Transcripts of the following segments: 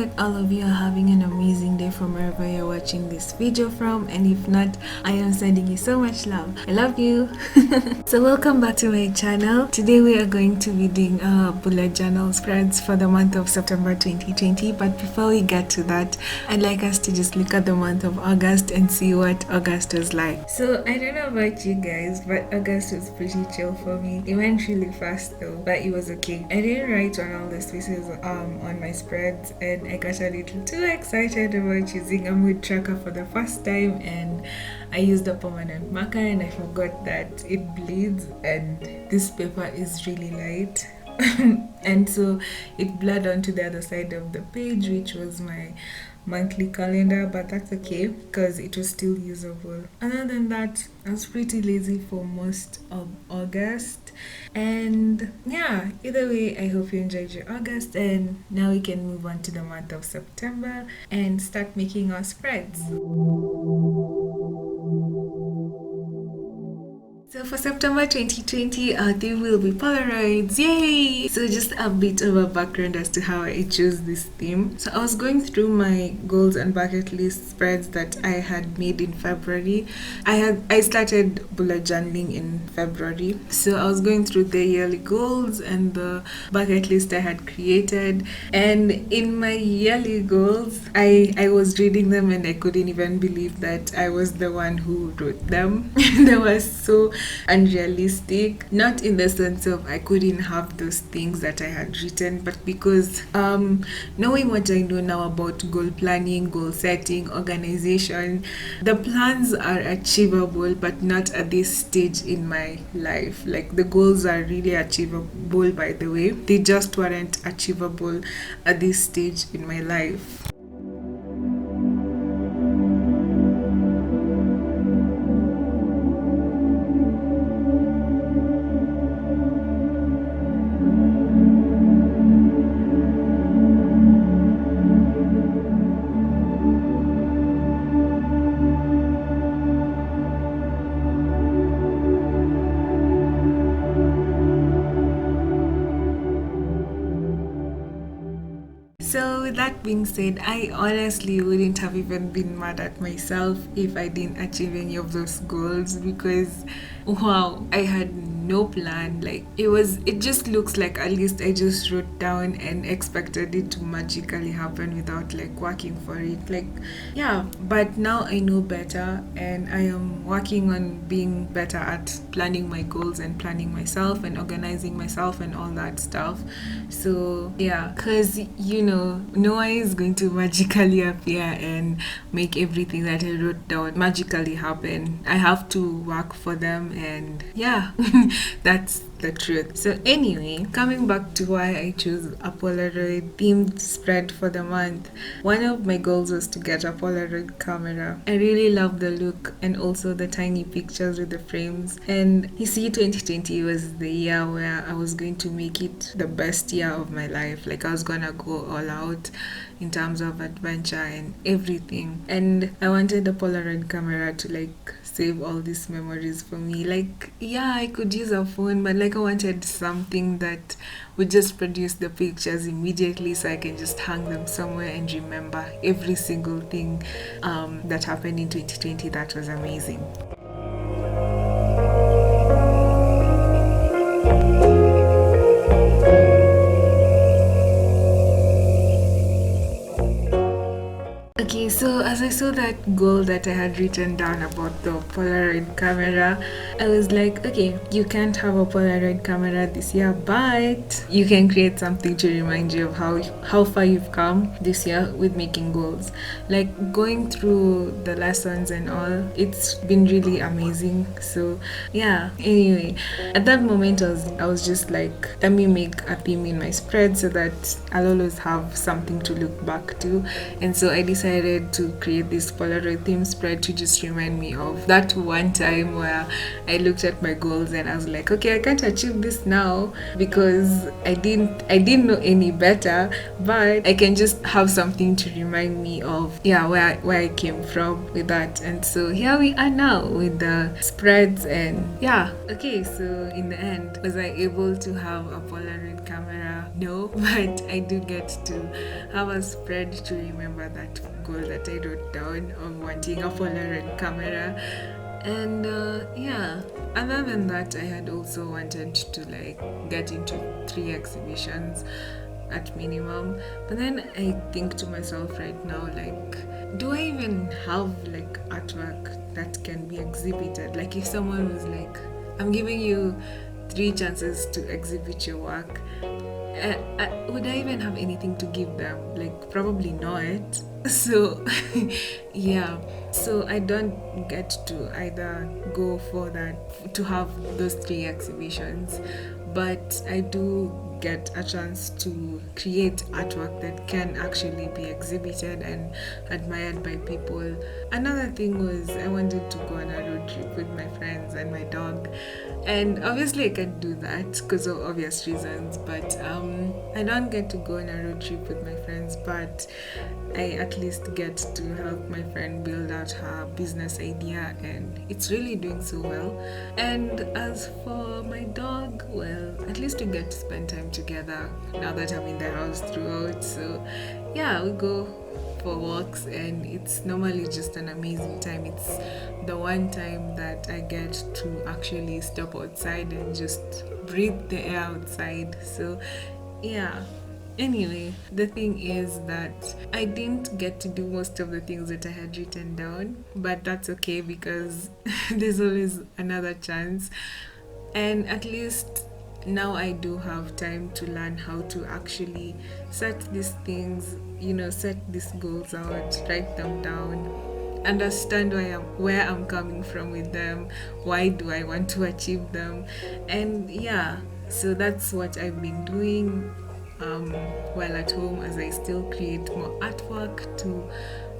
that all of you are having an amazing day from wherever you're watching this video from, and if not, I am sending you so much love. I love you. So welcome back to my channel. Today we are going to be doing bullet journal spreads for the month of September 2020, but before we get to that, I'd like us to just look at the month of August and see what August was like. So I don't know about you guys, but August was pretty chill for me. It went really fast though, but it was okay. I didn't write on all the spaces on my spreads, and I got a little too excited about using a mood tracker for the first time, and I used a permanent marker and I forgot that it bleeds and this paper is really light. And so it blurred onto the other side of the page, which was my monthly calendar, but that's okay because it was still usable. Other than that, I was pretty lazy for most of August, and yeah, either way, I hope you enjoyed your August, and now we can move on to the month of September and start making our spreads. So for September 2020, our theme will be Polaroids. Yay! So just a bit of a background as to how I chose this theme. So I was going through my goals and bucket list spreads that I had made in February. I started bullet journaling in February. So I was going through the yearly goals and the bucket list I had created. And in my yearly goals, I was reading them and I couldn't even believe that I was the one who wrote them. They were so unrealistic, not in the sense of I couldn't have those things that I had written, but because knowing what I know now about goal planning, goal setting, organization, the plans are achievable, but not at this stage in my life. Like, the goals are really achievable, by the way, they just weren't achievable at this stage in my life. So with that being said, I honestly wouldn't have even been mad at myself if I didn't achieve any of those goals, because wow, I had no plan. Like, it just looks like at least I just wrote down and expected it to magically happen without like working for it. Like, yeah, but now I know better, and I am working on being better at planning my goals and planning myself and organizing myself and all that stuff. So yeah, because you know, no one is going to magically appear and make everything that I wrote down magically happen. I have to work for them, and yeah, that's the truth. So anyway, coming back to why I chose a Polaroid themed spread for the month, one of my goals was to get a Polaroid camera. I really love the look and also the tiny pictures with the frames, and you see, 2020 was the year where I was going to make it the best year of my life. Like, I was gonna go all out in terms of adventure and everything, and I wanted a Polaroid camera to like save all these memories for me. Like, yeah, I could use a phone, but like I wanted something that would just produce the pictures immediately so I can just hang them somewhere and remember every single thing that happened in 2020 that was amazing. Okay, so as I saw that goal that I had written down about the Polaroid camera, I was like, okay, you can't have a Polaroid camera this year, but you can create something to remind you of how far you've come this year with making goals. Like, going through the lessons and all, it's been really amazing. So yeah, anyway, at that moment I was just like, let me make a theme in my spread so that I'll always have something to look back to. And so I decided to create this Polaroid theme spread to just remind me of that one time where I looked at my goals and I was like, okay, I can't achieve this now because I didn't know any better, but I can just have something to remind me of where I came from with that. And so here we are now with the spreads. And okay, so in the end, was I able to have a Polaroid camera? No, but I do get to have a spread to remember that goal that I wrote down of wanting a Polaroid camera. And other than that, I had also wanted to like get into 3 exhibitions at minimum. But then I think to myself right now, like, do I even have like artwork that can be exhibited? Like, if someone was like, I'm giving you 3 chances to exhibit your work, would I even have anything to give them? Like, probably not. So so I don't get to either go for that, to have those 3 exhibitions, but I do get a chance to create artwork that can actually be exhibited and admired by people. Another thing was I wanted to go on a road trip with my friends and my dog, and obviously I can't do that because of obvious reasons, but I don't get to go on a road trip with my friends, but I at least get to help my friend build out her business idea, and it's really doing so well. And as for my dog, well, at least we get to spend time together now that I'm in the house throughout. So we go for walks, and it's normally just an amazing time. It's the one time that I get to actually step outside and just breathe the air outside. So anyway, the thing is that I didn't get to do most of the things that I had written down, but that's okay because there's always another chance. And at least now I do have time to learn how to actually set these things, set these goals out, write them down, understand where I'm coming from with them, why do I want to achieve them. And so that's what I've been doing while at home, as I still create more artwork to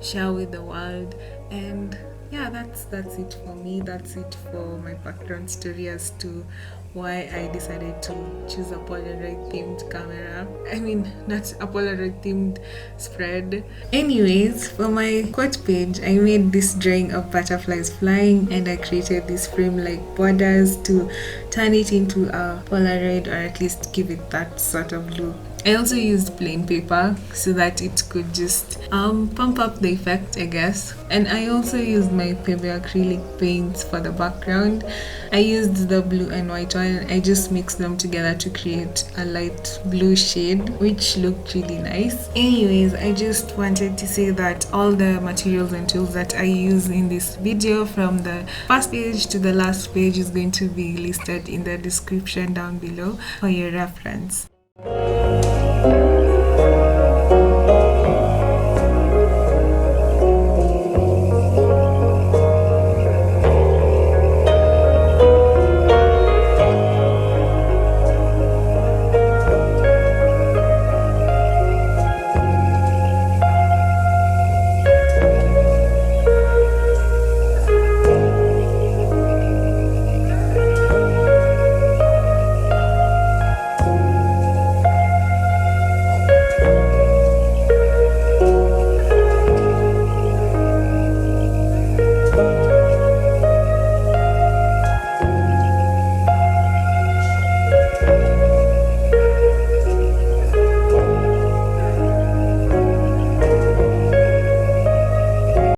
share with the world. And that's it for me. That's it for my background story as to why I decided to choose a Polaroid themed camera. I mean, not a Polaroid themed spread. Anyways, for my quote page, I made this drawing of butterflies flying, and I created these frame-like borders to turn it into a Polaroid, or at least give it that sort of look. I also used plain paper so that it could just pump up the effect, I guess. And I also used my Pebeo acrylic paints for the background. I used the blue and white one. I just mixed them together to create a light blue shade, which looked really nice. Anyways, I just wanted to say that all the materials and tools that I use in this video, from the first page to the last page, is going to be listed in the description down below for your reference.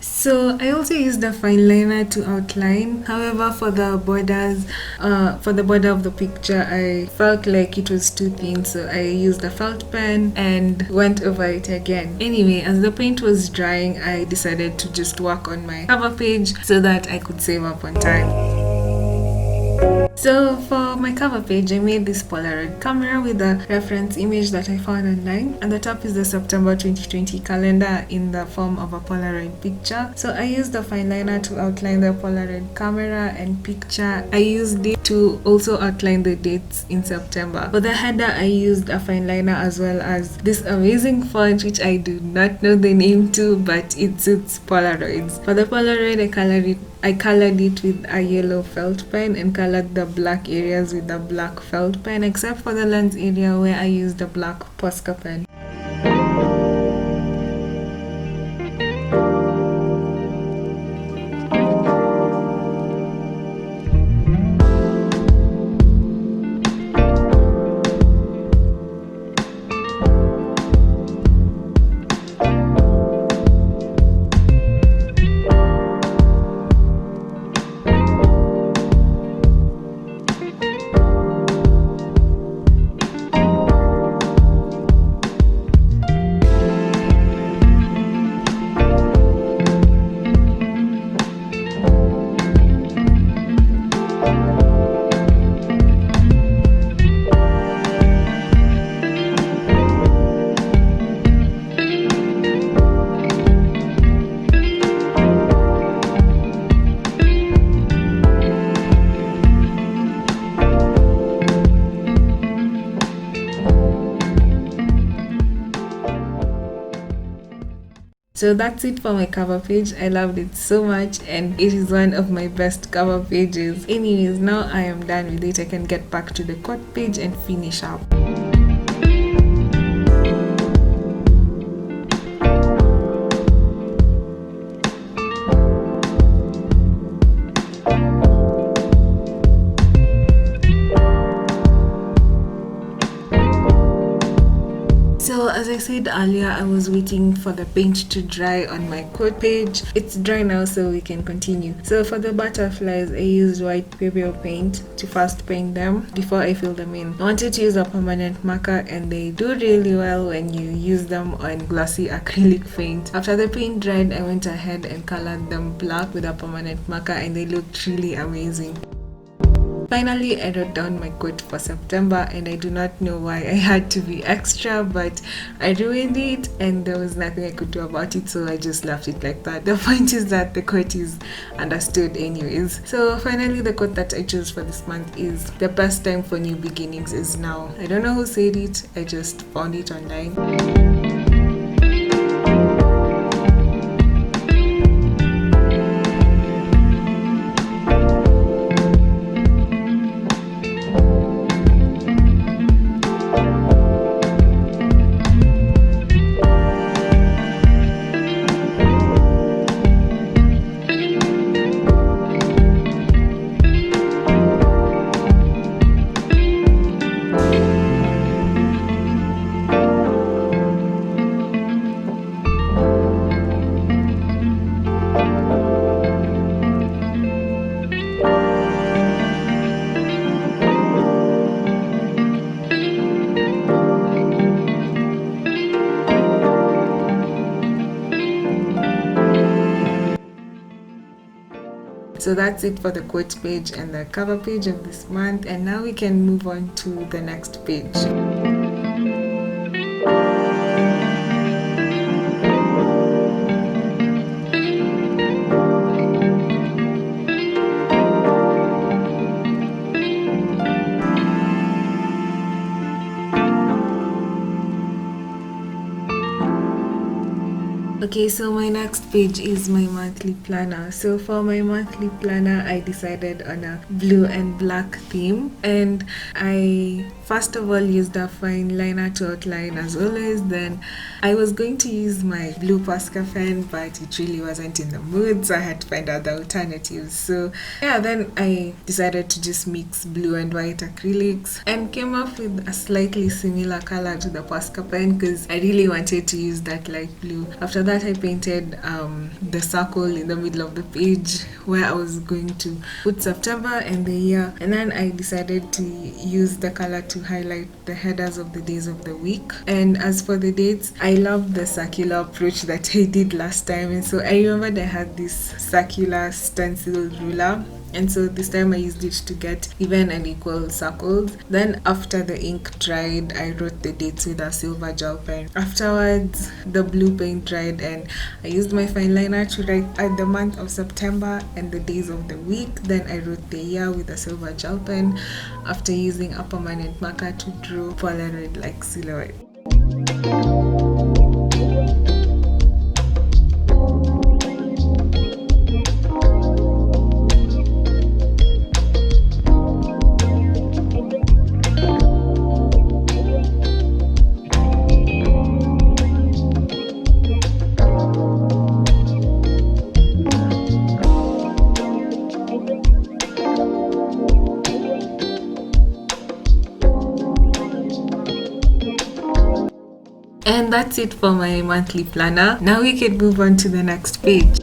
So I also used a fine liner to outline. However, for the borders, for the border of the picture, I felt like it was too thin, so I used a felt pen and went over it again. Anyway, as the paint was drying, I decided to just work on my cover page so that I could save up on time. So for my cover page, I made this Polaroid camera with a reference image that I found online, and the top is the September 2020 calendar in the form of a Polaroid picture. So I used the fine liner to outline the Polaroid camera and picture. I used it to also outline the dates in September. For the header, I used a fine liner as well as this amazing font which I do not know the name to, but it suits Polaroids. For the Polaroid, I colored it with a yellow felt pen and colored the black areas with a black felt pen, except for the lens area where I used a black Posca pen. So that's it for my cover page. I loved it so much and it is one of my best cover pages. Anyways, now I am done with it. I can get back to the quote page and finish up. So as I said earlier, I was waiting for the paint to dry on my quote page. It's dry now, so we can continue. So for the butterflies, I used white Pebeo paint to first paint them before I fill them in. I wanted to use a permanent marker and they do really well when you use them on glossy acrylic paint. After the paint dried, I went ahead and colored them black with a permanent marker and they looked really amazing. Finally, I wrote down my quote for September and I do not know why I had to be extra, but I ruined it and there was nothing I could do about it, so I just left it like that. The point is that the quote is understood anyways. So finally, the quote that I chose for this month is "The best time for new beginnings is now." I don't know who said it, I just found it online. So that's it for the quote page and the cover page of this month, and now we can move on to the next page. Okay, so my next page is my monthly planner. So for my monthly planner, I decided on a blue and black theme, and I first of all used a fine liner to outline as always. Then I was going to use my blue Posca pen, but it really wasn't in the mood, so I had to find other alternatives. So yeah, then I decided to just mix blue and white acrylics and came up with a slightly similar color to the Posca pen because I really wanted to use that light blue. After that, I painted the circle in the middle of the page where I was going to put September and the year, and then I decided to use the color to highlight the headers of the days of the week. And as for the dates, I loved the circular approach that I did last time, and so I remembered I had this circular stencil ruler and so this time I used it to get even and equal circles. Then after the ink dried, I wrote the dates with a silver gel pen. Afterwards, the blue paint dried and I used my fine liner to write the month of September and the days of the week. Then I wrote the year with a silver gel pen after using a permanent marker to draw Polaroid like silhouette. And that's it for my monthly planner. Now we can move on to the next page.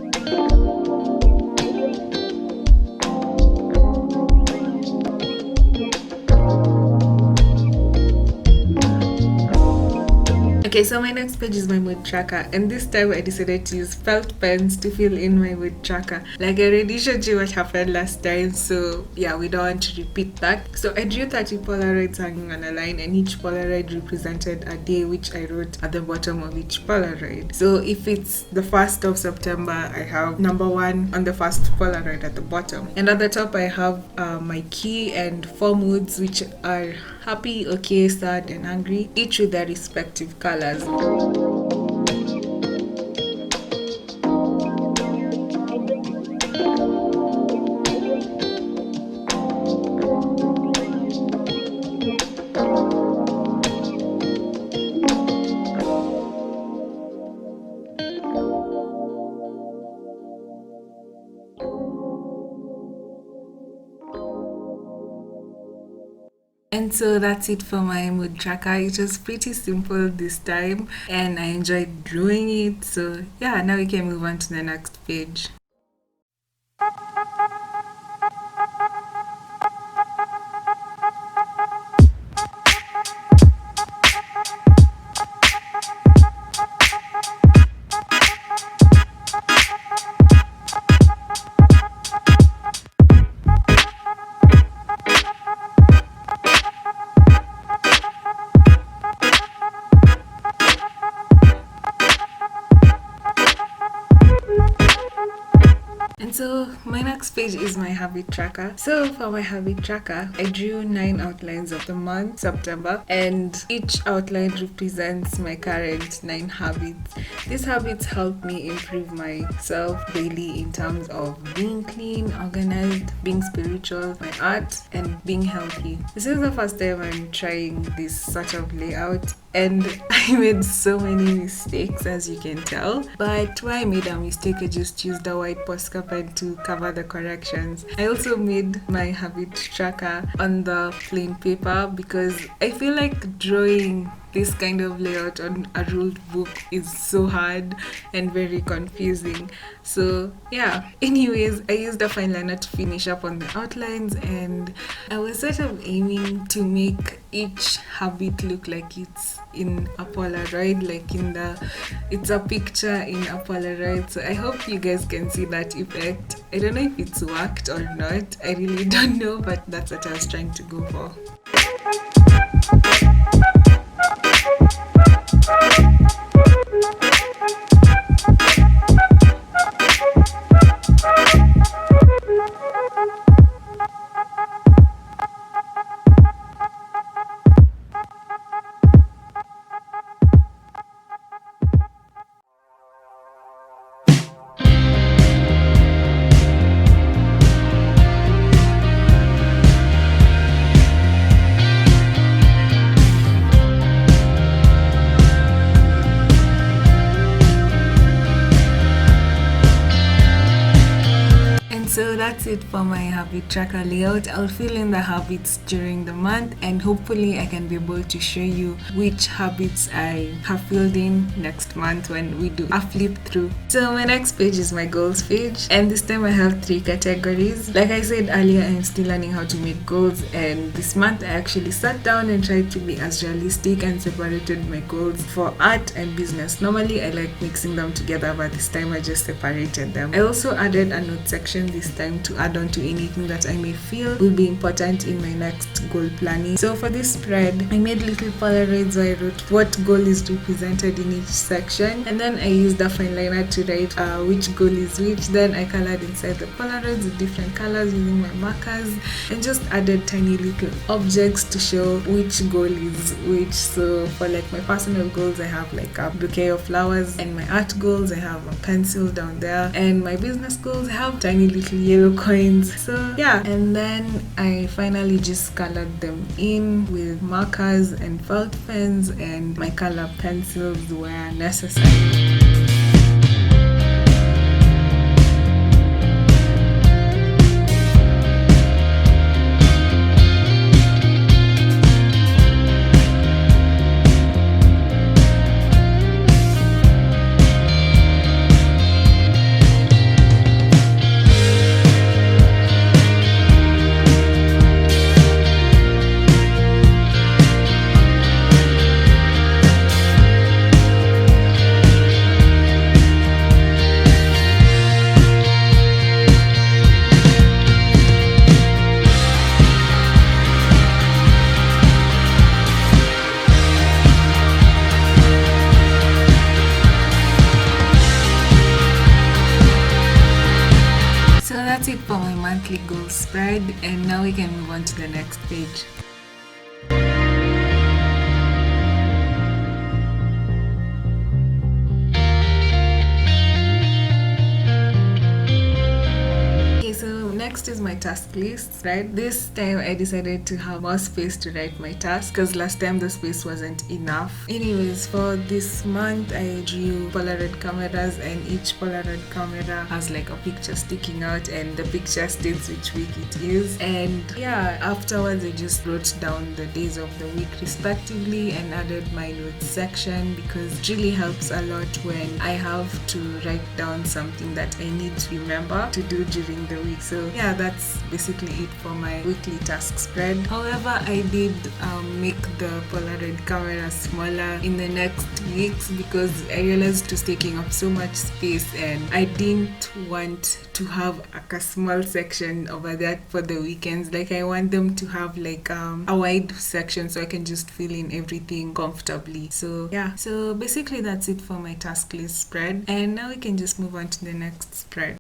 Okay, so my next page is my mood tracker, and this time I decided to use felt pens to fill in my mood tracker. Like I already showed you what happened last time, so yeah, we don't want to repeat that. So I drew 30 Polaroids hanging on a line, and each Polaroid represented a day, which I wrote at the bottom of each Polaroid. So if it's the 1st of September, I have number 1 on the first Polaroid at the bottom, and at the top I have my key and 4 moods, which are happy, okay, sad, and angry, each with their respective colors. And so that's it for my mood tracker. It was pretty simple this time and I enjoyed drawing it. So yeah, now we can move on to the next page. So my next page is my habit tracker. So for my habit tracker, I drew 9 outlines of the month, September, and each outline represents my current 9 habits. These habits help me improve myself daily in terms of being clean, organized, being spiritual, my art, and being healthy. This is the first time I'm trying this sort of layout, and I made so many mistakes, as you can tell. But where I made a mistake, I just used a white Posca pen to cover the corrections. I also made my habit tracker on the plain paper because I feel like drawing this kind of layout on a ruled book is so hard and very confusing. So yeah, anyways, I used a fine liner to finish up on the outlines, and I was sort of aiming to make each habit look like it's in a Polaroid, it's a picture in a Polaroid. So I hope you guys can see that effect. I don't know if it's worked or not, I really don't know, but that's what I was trying to go for. So that's it for my habit tracker layout. I'll fill in the habits during the month, and hopefully I can be able to show you which habits I have filled in next month when we do a flip through. So my next page is my goals page, and this time I have 3 categories. Like I said earlier, I'm still learning how to make goals, and this month I actually sat down and tried to be as realistic and separated my goals for art and business. Normally I like mixing them together, but this time I just separated them. I also added a note section this this time to add on to anything that I may feel will be important in my next goal planning. So for this spread, I made little Polaroids where I wrote what goal is represented in each section, and then I used a fine liner to write which goal is which. Then I colored inside the Polaroids with different colors using my markers, and just added tiny little objects to show which goal is which. So for like my personal goals, I have like a bouquet of flowers, and my art goals, I have a pencil down there, and my business goals, I have tiny little yellow coins. So yeah, and then I finally just colored them in with markers and felt pens and my color pencils where necessary. That's it for my monthly goal spread, and now we can move on to the next page. Next is my task list, right? This time I decided to have more space to write my tasks because last time the space wasn't enough. Anyways, for this month I drew Polaroid cameras, and each Polaroid camera has like a picture sticking out, and the picture states which week it is. And yeah, afterwards I just wrote down the days of the week respectively and added my notes section, because it really helps a lot when I have to write down something that I need to remember to do during the week. So yeah, that's basically it for my weekly task spread. However, I did make the Polaroid camera smaller in the next weeks because I realized it was taking up so much space, and I didn't want to have like a small section over there for the weekends. Like I want them to have like a wide section so I can just fill in everything comfortably. So yeah, so basically that's it for my task list spread, and now we can just move on to the next spread.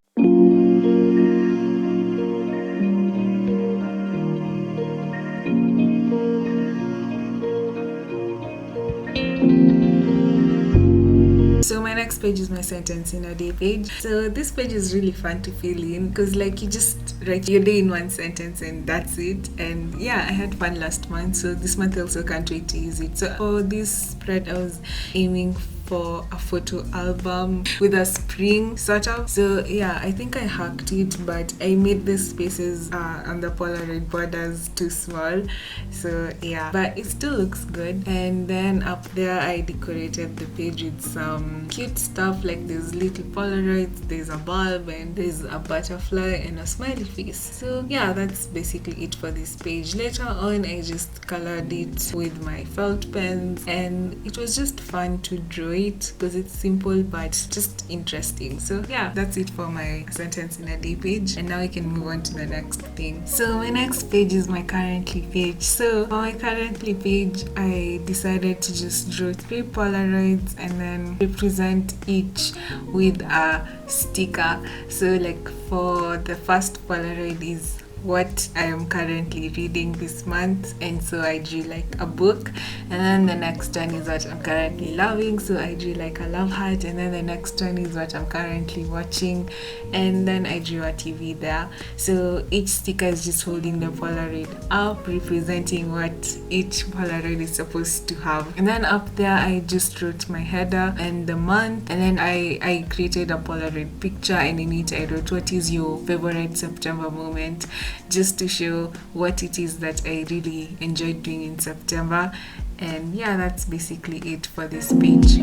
So my next page is my sentence in a day page. So this page is really fun to fill in because like you just write your day in one sentence and that's it. And yeah, I had fun last month, so this month I also can't wait to use it. So for this spread, I was aiming for a photo album with a spring sort of. So yeah, I think I hacked it, but I made the spaces on the Polaroid borders too small. So yeah, but it still looks good. And then up there I decorated the page with some cute stuff, like there's little Polaroids, there's a bulb, and there's a butterfly and a smiley face. So yeah, that's basically it for this page. Later on I just colored it with my felt pens, and it was just fun to draw it because it's simple but just interesting. So yeah, that's it for my sentence in a day page, and now we can move on to the next thing. So my next page is my currently page. So for my currently page, I decided to just draw 3 Polaroids and then represent each with a sticker. So like for the first Polaroid is what I am currently reading this month, and so I drew like a book. And then the next one is what I'm currently loving, so I drew like a love heart. And then the next one is what I'm currently watching, and then I drew a TV there. So each sticker is just holding the Polaroid up, representing what each Polaroid is supposed to have. And then up there I just wrote my header and the month, and then I created a Polaroid picture, and in it I wrote what is your favorite September moment, just to show what it is that I really enjoyed doing in September. And yeah, that's basically it for this page.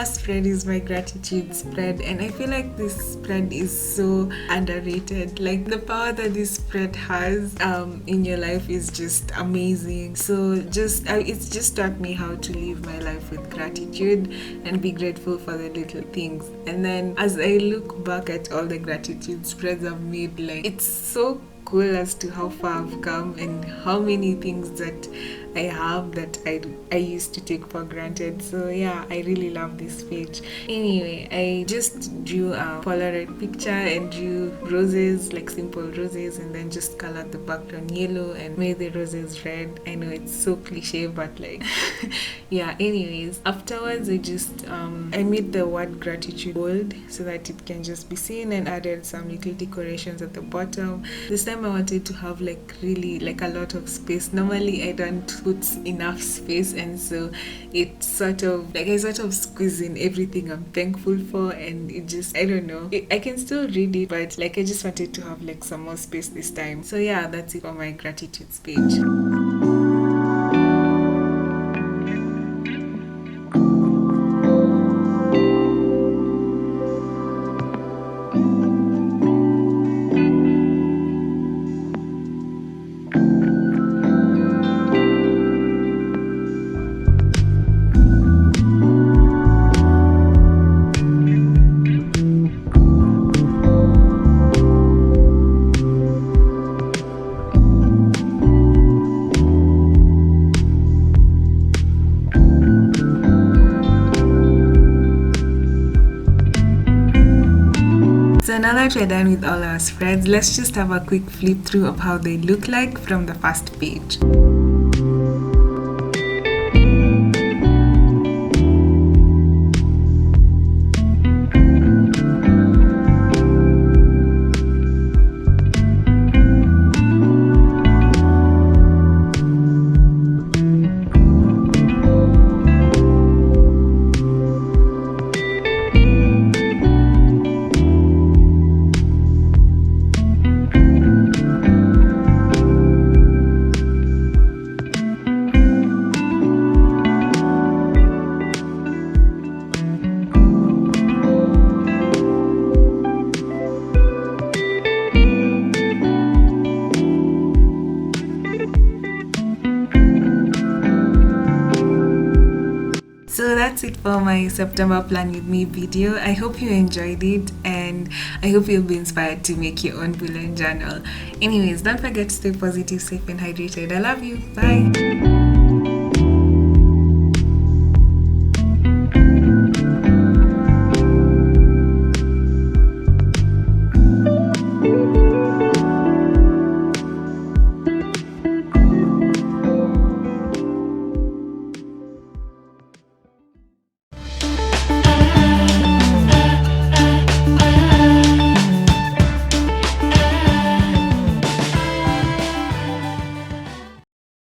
Spread is my gratitude spread, and I feel like this spread is so underrated. Like the power that this spread has in your life is just amazing. So it's just taught me how to live my life with gratitude and be grateful for the little things. And then as I look back at all the gratitude spreads I've made, like it's so cool as to how far I've come and how many things that I have that I used to take for granted. So yeah, I really love this page. Anyway, I just drew a Polaroid picture and drew roses, like simple roses, and then just colored the background yellow and made the roses red. I know it's so cliche, but like yeah, anyways, afterwards I just I made the word gratitude bold so that it can just be seen, and added some little decorations at the bottom. This time I wanted to have like really like a lot of space. Normally I don't put enough space, and so it sort of like I sort of squeeze in everything I'm thankful for, and it just, I don't know, I can still read it, but like I just wanted to have like some more space this time. So yeah, that's it for my gratitude page. So now that we're done with all our spreads, let's just have a quick flip through of how they look like from the first page. So that's it for my September Plan With Me video. I hope you enjoyed it, and I hope you'll be inspired to make your own bullet journal. Anyways, don't forget to stay positive, safe and hydrated. I love you. Bye.